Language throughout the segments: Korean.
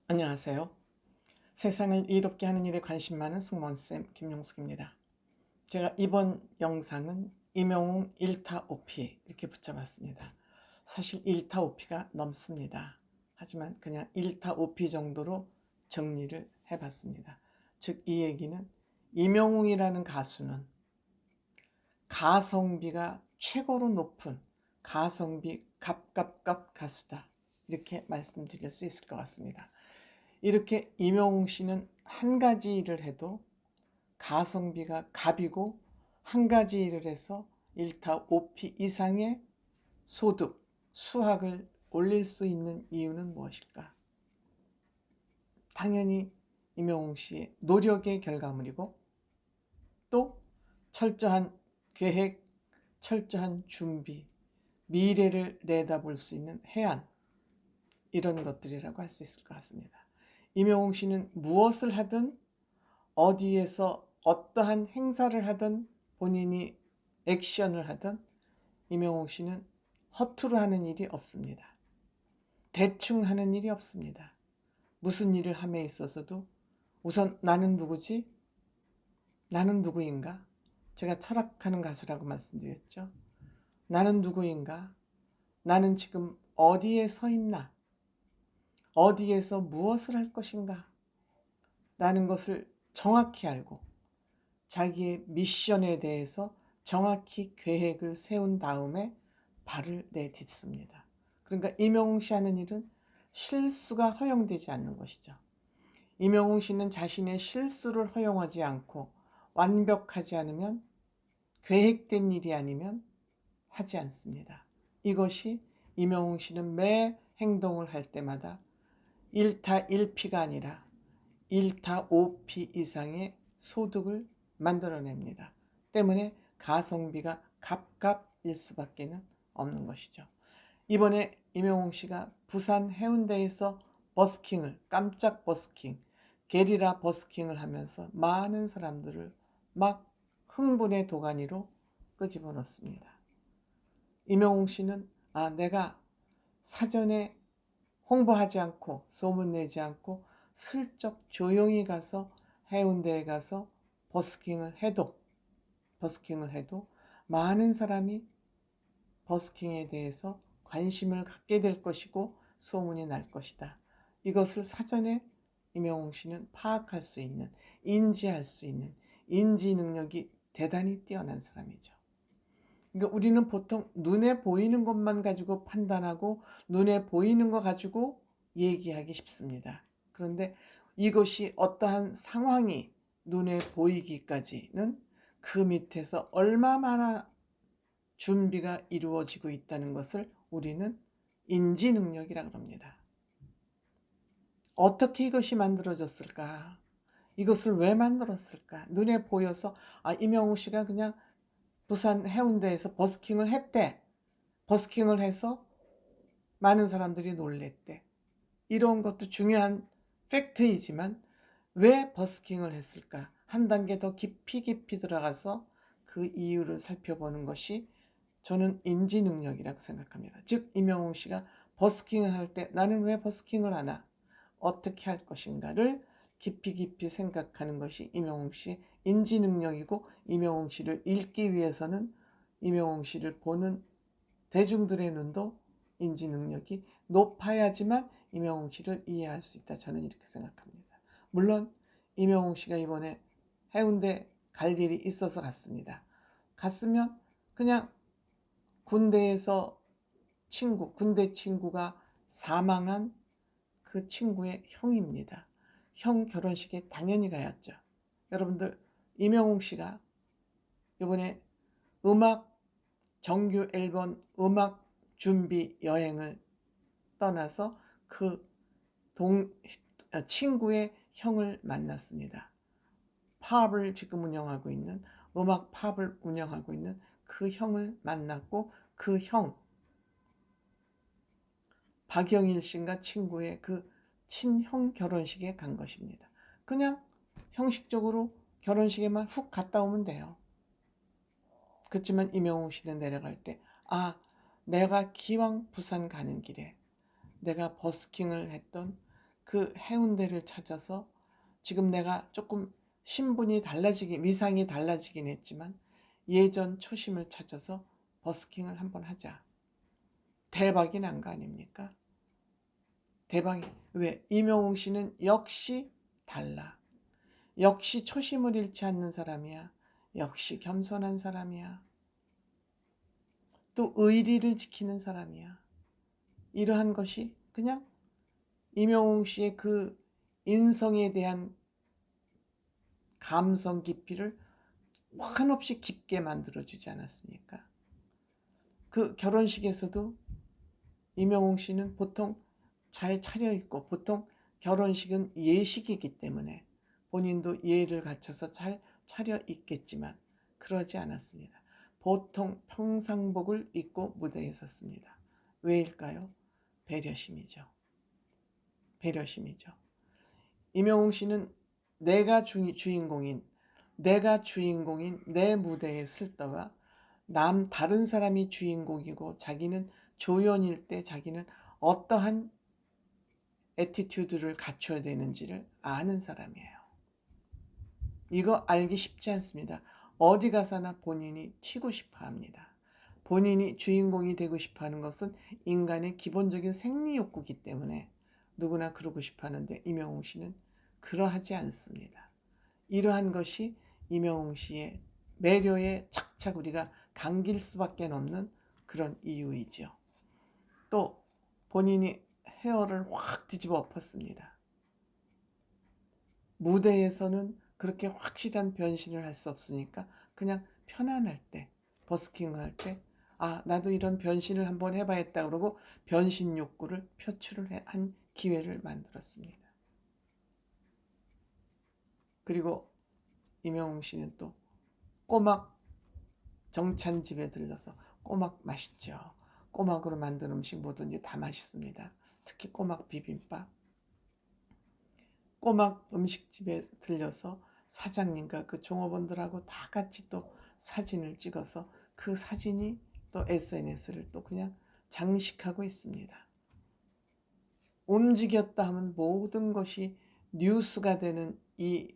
안녕하세요. 세상을 이롭게 하는 일에 관심 많은 승무원쌤 김용숙입니다. 제가 이번 영상은 임영웅 1타 5피 이렇게 붙여봤습니다. 사실 1타 5피가 넘습니다. 하지만 그냥 1타 5피 정도로 정리를 해봤습니다. 즉 이 얘기는 임영웅이라는 가수는 가성비가 최고로 높은 가성비 갑갑갑 가수다. 이렇게 말씀드릴 수 있을 것 같습니다. 이렇게 임영웅 씨는 한 가지 일을 해도 가성비가 갑이고 한 가지 일을 해서 1타 5피 이상의 소득, 수학을 올릴 수 있는 이유는 무엇일까? 당연히 임영웅 씨의 노력의 결과물이고 또 철저한 계획, 철저한 준비, 미래를 내다볼 수 있는 해안, 이런 것들이라고 할 수 있을 것 같습니다. 임영웅 씨는 무엇을 하든 어디에서 어떠한 행사를 하든 본인이 액션을 하든 임영웅 씨는 허투루 하는 일이 없습니다. 대충 하는 일이 없습니다. 무슨 일을 함에 있어서도 우선 나는 누구지? 나는 누구인가? 제가 철학하는 가수라고 말씀드렸죠. 나는 누구인가? 나는 지금 어디에 서 있나? 어디에서 무엇을 할 것인가? 라는 것을 정확히 알고 자기의 미션에 대해서 정확히 계획을 세운 다음에 발을 내딛습니다. 그러니까 임영웅 씨 하는 일은 실수가 허용되지 않는 것이죠. 임영웅 씨는 자신의 실수를 허용하지 않고 완벽하지 않으면 계획된 일이 아니면 하지 않습니다. 이것이 임영웅 씨는 매 행동을 할 때마다 1타 1피가 아니라 1타 5피 이상의 소득을 만들어냅니다. 때문에 가성비가 갑갑일 수밖에 없는 것이죠. 이번에 임영웅 씨가 부산 해운대에서 버스킹을, 깜짝 버스킹, 게리라 버스킹을 하면서 많은 사람들을 막 흥분의 도가니로 끄집어 놓습니다. 임영웅 씨는 내가 사전에 홍보하지 않고 소문내지 않고 슬쩍 조용히 가서 해운대에 가서 버스킹을 해도 많은 사람이 버스킹에 대해서 관심을 갖게 될 것이고 소문이 날 것이다. 이것을 사전에 임영웅 씨는 파악할 수 있는, 인지할 수 있는 인지 능력이 대단히 뛰어난 사람이죠. 그러니까 우리는 보통 눈에 보이는 것만 가지고 판단하고 눈에 보이는 거 가지고 얘기하기 쉽습니다. 그런데 이것이 어떠한 상황이 눈에 보이기까지는 그 밑에서 얼마나 준비가 이루어지고 있다는 것을 우리는 인지 능력이라고 합니다. 어떻게 이것이 만들어졌을까? 이것을 왜 만들었을까? 눈에 보여서 임영웅 씨가 그냥 부산 해운대에서 버스킹을 했대. 버스킹을 해서 많은 사람들이 놀랬대. 이런 것도 중요한 팩트이지만 왜 버스킹을 했을까? 한 단계 더 깊이 들어가서 그 이유를 살펴보는 것이 저는 인지 능력이라고 생각합니다. 즉 임영웅 씨가 버스킹을 할 때 나는 왜 버스킹을 하나? 어떻게 할 것인가를 깊이 생각하는 것이 임영웅 씨의 인지 능력이고 임영웅 씨를 읽기 위해서는 임영웅 씨를 보는 대중들의 눈도 인지 능력이 높아야지만 임영웅 씨를 이해할 수 있다. 저는 이렇게 생각합니다. 물론 임영웅 씨가 이번에 해운대 갈 일이 있어서 갔습니다. 갔으면 그냥 군대에서 군대 친구가 사망한 그 친구의 형입니다. 형 결혼식에 당연히 가야죠. 여러분들 임영웅 씨가 이번에 정규 앨범 음악 준비 여행을 떠나서 그 친구의 형을 만났습니다. 팝을 지금 운영하고 있는 음악 팝을 운영하고 있는 그 형을 만났고 그 형 박영일 씨가 친구의 그 친형 결혼식에 간 것입니다. 그냥 형식적으로 결혼식에만 훅 갔다 오면 돼요. 그렇지만 임영웅 씨는 내려갈 때 내가 기왕 부산 가는 길에 내가 버스킹을 했던 그 해운대를 찾아서 지금 내가 조금 신분이 달라지긴, 위상이 달라지긴 했지만 예전 초심을 찾아서 버스킹을 한번 하자. 대박이 난 거 아닙니까? 대박이. 왜? 임영웅 씨는 역시 달라. 역시 초심을 잃지 않는 사람이야. 역시 겸손한 사람이야. 또 의리를 지키는 사람이야. 이러한 것이 그냥 임영웅 씨의 그 인성에 대한 감성 깊이를 한없이 깊게 만들어주지 않았습니까? 그 결혼식에서도 임영웅 씨는 보통 잘 차려입고, 보통 결혼식은 예식이기 때문에 본인도 예를 갖춰서 잘 차려입겠지만 그러지 않았습니다. 보통 평상복을 입고 무대에 섰습니다. 왜일까요? 배려심이죠. 배려심이죠. 임영웅 씨는 내가 주인공인 내 무대에 쓸 때와 다른 사람이 주인공이고 자기는 조연일 때 자기는 어떠한 애티튜드를 갖춰야 되는지를 아는 사람이에요. 이거 알기 쉽지 않습니다. 어디 가서나 본인이 튀고 싶어 합니다. 본인이 주인공이 되고 싶어 하는 것은 인간의 기본적인 생리욕구이기 때문에 누구나 그러고 싶어 하는데 임영웅 씨는 그러하지 않습니다. 이러한 것이 임영웅 씨의 매료에 착착 우리가 당길 수밖에 없는 그런 이유이죠. 또 본인이 헤어를 확 뒤집어 엎었습니다. 무대에서는 그렇게 확실한 변신을 할 수 없으니까 그냥 편안할 때, 버스킹을 할 때, 아, 나도 이런 변신을 한번 해봐야겠다 그러고 변신 욕구를 표출을 한 기회를 만들었습니다. 그리고 임영웅 씨는 또 꼬막 정찬집에 들러서 꼬막 맛있죠. 꼬막으로 만든 음식 뭐든지 다 맛있습니다. 특히 꼬막 비빔밥. 꼬막 음식집에 들려서 사장님과 그 종업원들하고 다 같이 또 사진을 찍어서 그 사진이 또 SNS를 또 그냥 장식하고 있습니다. 움직였다 하면 모든 것이 뉴스가 되는 이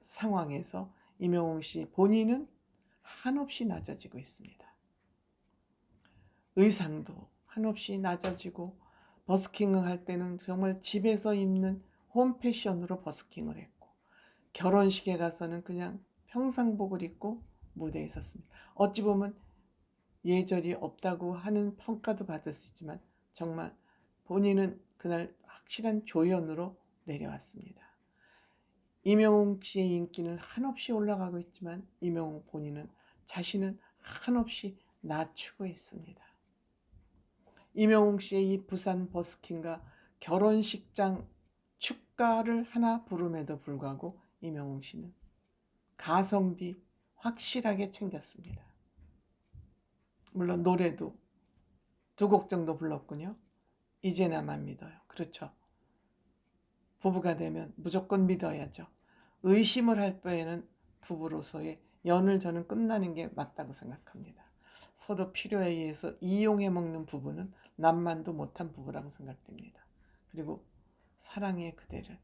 상황에서 임영웅 씨 본인은 한없이 낮아지고 있습니다. 의상도 한없이 낮아지고 버스킹을 할 때는 정말 집에서 입는 홈패션으로 버스킹을 했고 결혼식에 가서는 그냥 평상복을 입고 무대에 섰습니다. 어찌 보면 예절이 없다고 하는 평가도 받을 수 있지만 정말 본인은 그날 확실한 조연으로 내려왔습니다. 임영웅 씨의 인기는 한없이 올라가고 있지만 임영웅 본인은 자신은 한없이 낮추고 있습니다. 임영웅 씨의 이 부산 버스킹과 결혼식장 축가를 하나 부름에도 불구하고 임영웅 씨는 가성비 확실하게 챙겼습니다. 물론 노래도 2곡 정도 불렀군요. 이제 나만 믿어요. 그렇죠. 부부가 되면 무조건 믿어야죠. 의심을 할 바에는 부부로서의 연을 저는 끝나는 게 맞다고 생각합니다. 서로 필요에 의해서 이용해 먹는 부부는 남만도 못한 부부라고 생각됩니다. 그리고 사랑의 그대를,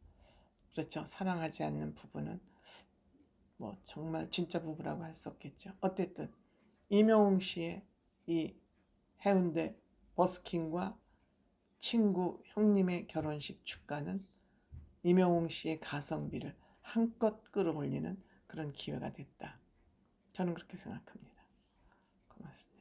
그렇죠. 사랑하지 않는 부부는 뭐 정말 진짜 부부라고 할 수 없겠죠. 어쨌든 임영웅 씨의 이 해운대 버스킹과 친구 형님의 결혼식 축가는 임영웅 씨의 가성비를 한껏 끌어올리는 그런 기회가 됐다. 저는 그렇게 생각합니다. 고맙습니다.